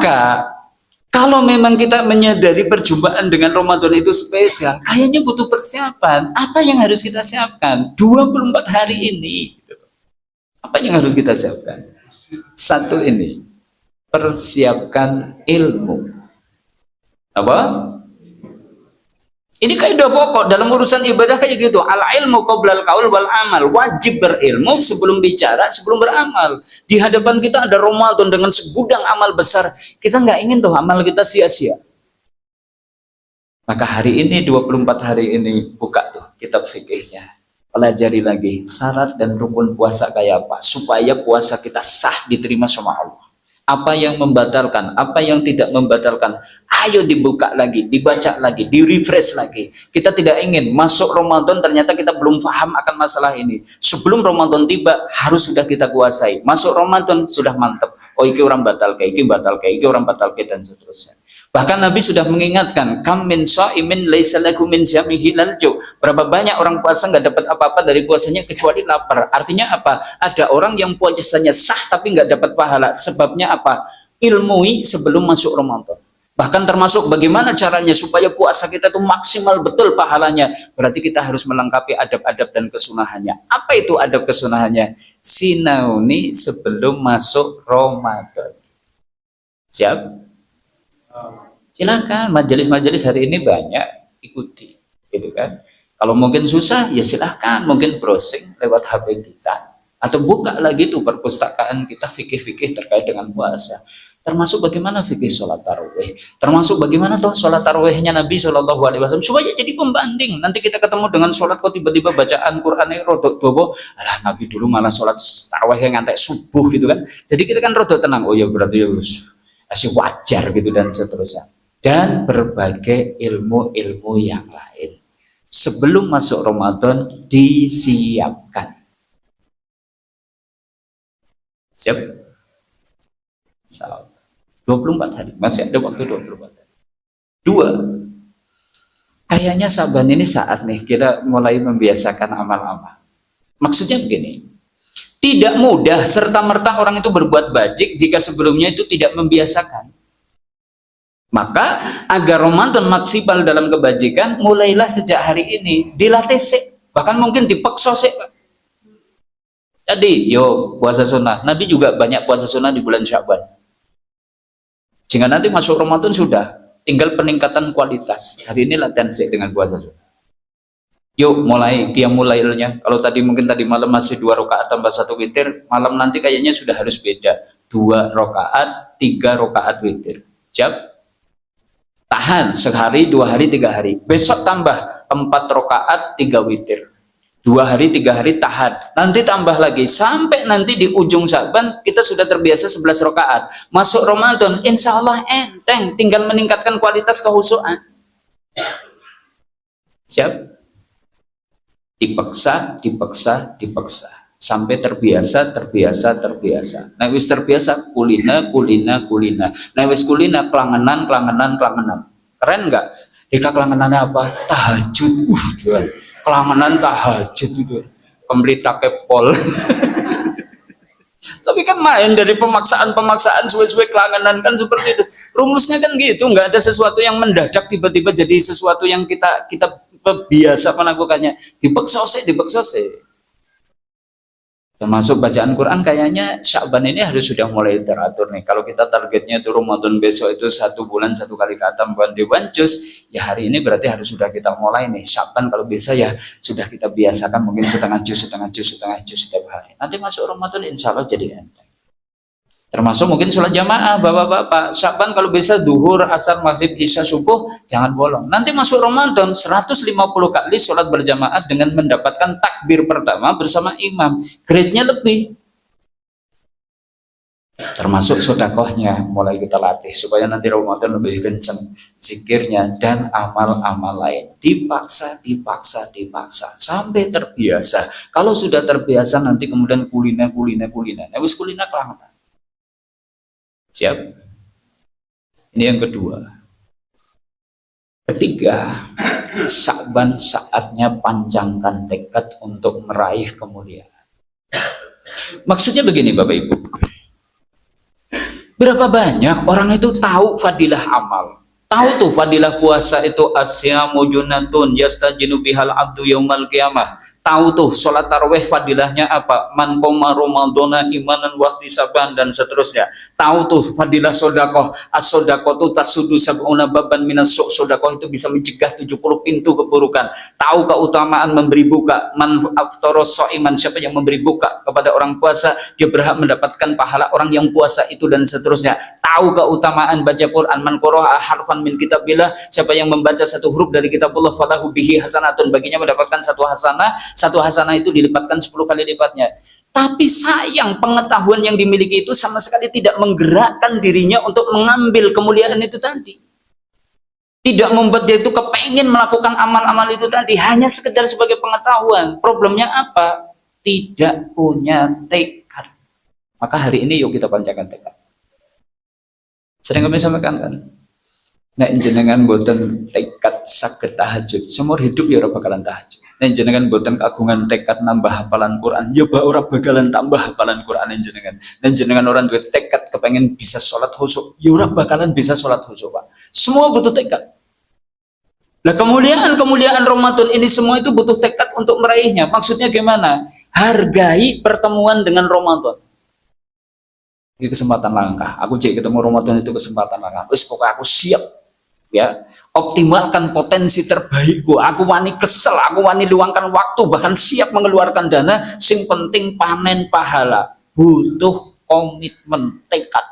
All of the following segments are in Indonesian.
Maka kalau memang kita menyadari perjumpaan dengan Ramadan itu spesial, kayaknya butuh persiapan. Apa yang harus kita siapkan 24 hari ini? Apa yang harus kita siapkan? Satu ini, persiapkan ilmu. Apa? Ini kaidah pokok dalam urusan ibadah kayak gitu. Al ilmu qoblal qaul wal amal. Wajib berilmu sebelum bicara, sebelum beramal. Di hadapan kita ada Ramadan dengan segudang amal besar. Kita nggak ingin tuh amal kita sia-sia. Maka hari ini 24 hari ini buka tuh kitab fikihnya. Pelajari lagi syarat dan rukun puasa kayak apa supaya puasa kita sah diterima sama Allah. Apa yang membatalkan, apa yang tidak membatalkan, ayo dibuka lagi, dibaca lagi, di-refresh lagi. Kita tidak ingin masuk Ramadan ternyata kita belum paham akan masalah ini. Sebelum Ramadan tiba harus sudah kita kuasai. Masuk Ramadan sudah mantap. Oh iki orang batal kayak, iki orang batal kayak, dan seterusnya. Bahkan Nabi sudah mengingatkan, kam min shaimin laisa lahu min syamihi lalju. Berapa banyak orang puasa nggak dapat apa-apa dari puasanya kecuali lapar. Artinya apa? Ada orang yang puasanya sah tapi nggak dapat pahala. Sebabnya apa? Ilmui sebelum masuk Ramadan. Bahkan termasuk bagaimana caranya supaya puasa kita itu maksimal betul pahalanya. Berarti kita harus melengkapi adab-adab dan kesunahannya. Apa itu adab kesunahannya? Sinauni sebelum masuk Ramadan. Siap? Silakan, majelis-majelis hari ini banyak, ikuti, gitu kan. Kalau mungkin susah, ya silahkan, mungkin browsing lewat HP kita, atau buka lagi tuh perpustakaan kita fikih-fikih terkait dengan puasa. Termasuk bagaimana fikih sholat tarawih, termasuk bagaimana toh sholat tarawihnya Nabi SAW, supaya jadi pembanding. Nanti kita ketemu dengan sholat kok tiba-tiba bacaan Quran ini rodok dobo, alah Nabi dulu malah sholat tarawih yang ngantek subuh gitu kan. Jadi kita kan rodok tenang, oh ya berarti ya masih wajar gitu dan seterusnya. Dan berbagai ilmu-ilmu yang lain sebelum masuk Ramadan disiapkan. Siap? 24 hari, masih ada waktu 24 hari. Dua, kayaknya Saban ini saat nih kita mulai membiasakan amal-amal. Maksudnya begini, tidak mudah serta-merta orang itu berbuat bajik jika sebelumnya itu tidak membiasakan. Maka agar Ramadan maksimal dalam kebajikan, mulailah sejak hari ini dilatih sih, bahkan mungkin dipaksa sih. Jadi, yo puasa sunnah. Nabi juga banyak puasa sunnah di bulan Syaban. Jika nanti masuk Ramadan sudah, tinggal peningkatan kualitas. Hari ini latihan sih dengan puasa sunnah. Yuk mulai qiyamul lailnya. Kalau mungkin tadi malam masih 2 rakaat tambah 1 witir, malam nanti kayaknya sudah harus beda. 2 rakaat, 3 rakaat witir. Siap? Tahan sehari, 2 hari, 3 hari. Besok tambah 4 rakaat, 3 witir. 2 hari, 3 hari tahan. Nanti tambah lagi sampai nanti di ujung Syaban kita sudah terbiasa 11 rakaat. Masuk Ramadan, insya Allah enteng, tinggal meningkatkan kualitas kehusuan. Siap? Dipaksa, dipaksa, dipaksa. Sampai terbiasa. Nah wis terbiasa kulina. Nah wis kulina kelangenan. Keren nggak? Deka kelangenannya apa? Tahajud. Jual. Kelangenan tahajud itu. Pemberita kepol. Tapi kan main dari pemaksaan sesuai kelangenan kan seperti itu. Rumusnya kan gitu, nggak ada sesuatu yang mendadak tiba-tiba jadi sesuatu yang kita biasa melakukannya. Dipaksa sih. Termasuk bacaan Quran kayaknya Syaban ini harus sudah mulai teratur nih. Kalau kita targetnya itu Ramadan besok itu 1 bulan 1 kali khatam Dewan Juz, ya hari ini berarti harus sudah kita mulai nih. Syaban kalau bisa ya sudah kita biasakan mungkin setengah juz setiap hari. Nanti masuk Ramadan insya Allah jadi enteng. Termasuk mungkin sholat jamaah bapak-bapak. Syaban kalau bisa duhur, asar, maghrib, isya, subuh jangan bolong. Nanti masuk Ramadan 150 kali sholat berjamaah dengan mendapatkan takbir pertama bersama imam. Grade-nya lebih. Termasuk sedekahnya mulai kita latih supaya nanti Ramadan lebih kencang zikirnya dan amal-amal lain. Dipaksa sampai terbiasa. Kalau sudah terbiasa nanti kemudian kulina. Nah, wis kulina kelamaan. Siap? Ini yang kedua. Ketiga, Syaban saatnya panjangkan tekad untuk meraih kemuliaan. Maksudnya begini Bapak Ibu. Berapa banyak orang itu tahu fadilah amal, tahu tuh fadilah puasa itu asyamu junatun yastajinu bihal abdu yaumal qiyamah, tahu tuh sholat tarawih fadilahnya apa, man qoma ramadhana imanan wa ihtisaban dan seterusnya, tahu tuh fadilah sodakoh, as-sodakoh tuh tasudu sab'una baban minas sodakoh itu bisa mencegah 70 pintu keburukan, tahu keutamaan memberi buka, man aftaros so'iman, siapa yang memberi buka kepada orang puasa dia berhak mendapatkan pahala orang yang puasa itu dan seterusnya, tahu keutamaan baca Quran, man qara'a harfan min kitabillah, siapa yang membaca satu huruf dari kitabullah falahu bihi hasanatun, baginya mendapatkan satu hasanah itu dilipatkan 10 kali lipatnya. Tapi sayang pengetahuan yang dimiliki itu sama sekali tidak menggerakkan dirinya untuk mengambil kemuliaan itu tadi, tidak membuat dia itu kepengen melakukan amal-amal itu tadi, hanya sekedar sebagai pengetahuan. Problemnya apa? Tidak punya tekad. Maka hari ini yuk kita pancakan tekad. Sering kami sampaikan kan, nah jenengan boten tekad saged tahajud seumur hidup ya ora bakalan tahajud. Nah jenengan boten kagungan tekad nambah hafalan Quran ya ora bakalan tambah hafalan Quran jenengan. Dan jenengan orang duwe tekad kepengen bisa sholat khusyuk ya ora bakalan bisa sholat khusyuk Pak. Semua butuh tekad. Nah kemuliaan Ramadan ini semua itu butuh tekad untuk meraihnya. Maksudnya gimana? Hargai pertemuan dengan Ramadan. Ini kesempatan langka. Aku cek ketemu Ramadan itu kesempatan langka. Wis pokoknya aku siap ya. Optimalkan potensi terbaikku. Aku wani kesel, aku wani luangkan waktu, bahkan siap mengeluarkan dana. Sing penting panen pahala. Butuh komitmen, tekad.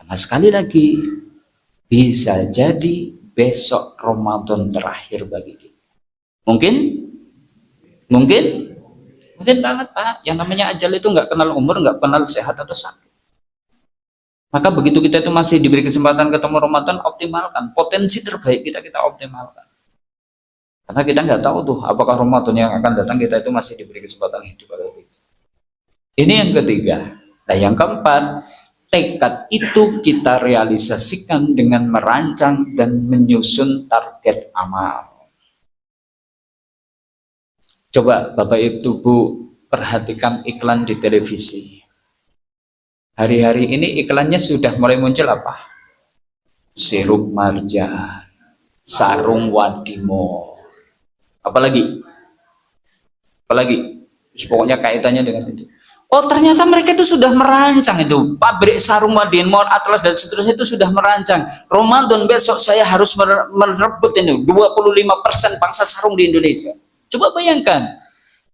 Karena sekali lagi bisa jadi besok Ramadan terakhir bagi kita. Mungkin banget Pak. Yang namanya ajal itu nggak kenal umur, nggak kenal sehat atau sakit. Maka begitu kita itu masih diberi kesempatan ketemu Ramadan, optimalkan potensi terbaik kita optimalkan. Karena kita nggak tahu tuh apakah Ramadan yang akan datang kita itu masih diberi kesempatan hidup atau tidak. Ini yang ketiga. Nah yang keempat, tekad itu kita realisasikan dengan merancang dan menyusun target amal. Coba Bapak Ibu perhatikan iklan di televisi. Hari-hari ini iklannya sudah mulai muncul apa? Sirup marjan, sarung wadimo. Apalagi? Pokoknya kaitannya dengan itu. Oh ternyata mereka itu sudah merancang itu. Pabrik sarung wadimo, atlas dan seterusnya itu sudah merancang. Ramadan besok saya harus merebut ini 25% pangsa sarung di Indonesia. Coba bayangkan,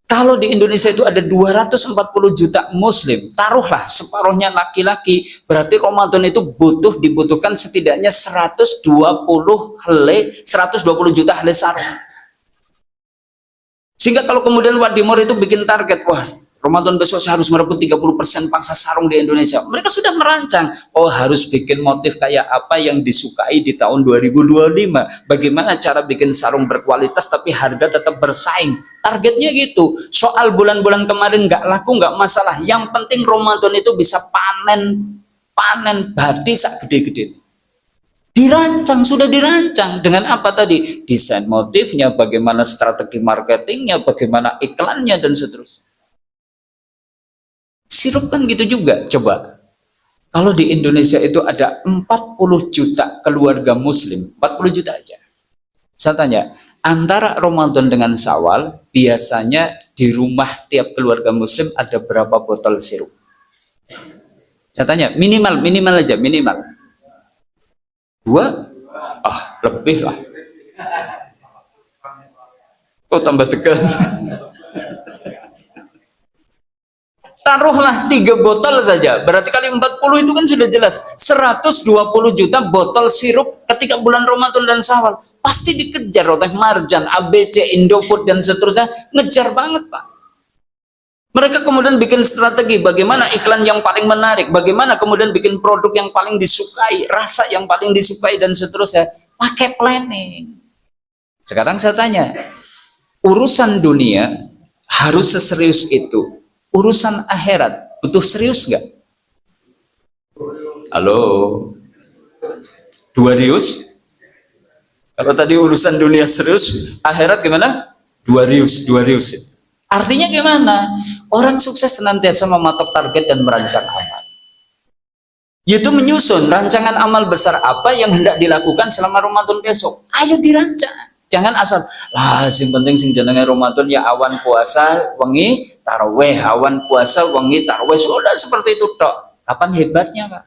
kalau di Indonesia itu ada 240 juta muslim, taruhlah separuhnya laki-laki, berarti Ramadan itu dibutuhkan setidaknya 120 juta helai sarung. Sehingga kalau kemudian Wadimor itu bikin target, wah Ramadan besok saya harus merebut 30% pangsa sarung di Indonesia. Mereka sudah merancang, oh harus bikin motif kayak apa yang disukai di tahun 2025. Bagaimana cara bikin sarung berkualitas tapi harga tetap bersaing. Targetnya gitu. Soal bulan-bulan kemarin nggak laku nggak masalah. Yang penting Ramadan itu bisa panen badi sak gede-gede. Sudah dirancang dengan apa tadi? Desain motifnya, bagaimana strategi marketingnya, bagaimana iklannya dan seterusnya. Sirup kan gitu juga. Coba kalau di Indonesia itu ada 40 juta keluarga muslim, 40 juta aja. Saya tanya, antara Ramadan dengan Syawal biasanya di rumah tiap keluarga muslim ada berapa botol sirup? Saya tanya, minimal aja, minimal 2? Lebih lah. Kok tambah tekan? Taruhlah 3 botol saja, berarti kali 40 itu kan sudah jelas 120 juta botol sirup ketika bulan Ramadan dan Syawal. Pasti dikejar oleh Marjan, ABC, Indofood dan seterusnya, ngejar banget Pak. Mereka kemudian bikin strategi bagaimana iklan yang paling menarik, bagaimana kemudian bikin produk yang paling disukai, rasa yang paling disukai dan seterusnya, pakai planning. Sekarang saya tanya, urusan dunia harus seserius itu. Urusan akhirat butuh serius nggak? Halo, 2 rius? Kalau tadi urusan dunia serius, akhirat gimana? 2 rius. Artinya gimana? Orang sukses senantiasa mematok target dan merancang amal. Yaitu menyusun rancangan amal besar apa yang hendak dilakukan selama Ramadan besok. Ayo dirancang. Jangan asal, lah sing penting sing jenenge Ramadan ya awan puasa wengi taraweh, awan puasa wengi taraweh. Sudah seperti itu tok. Kapan hebatnya, Pak?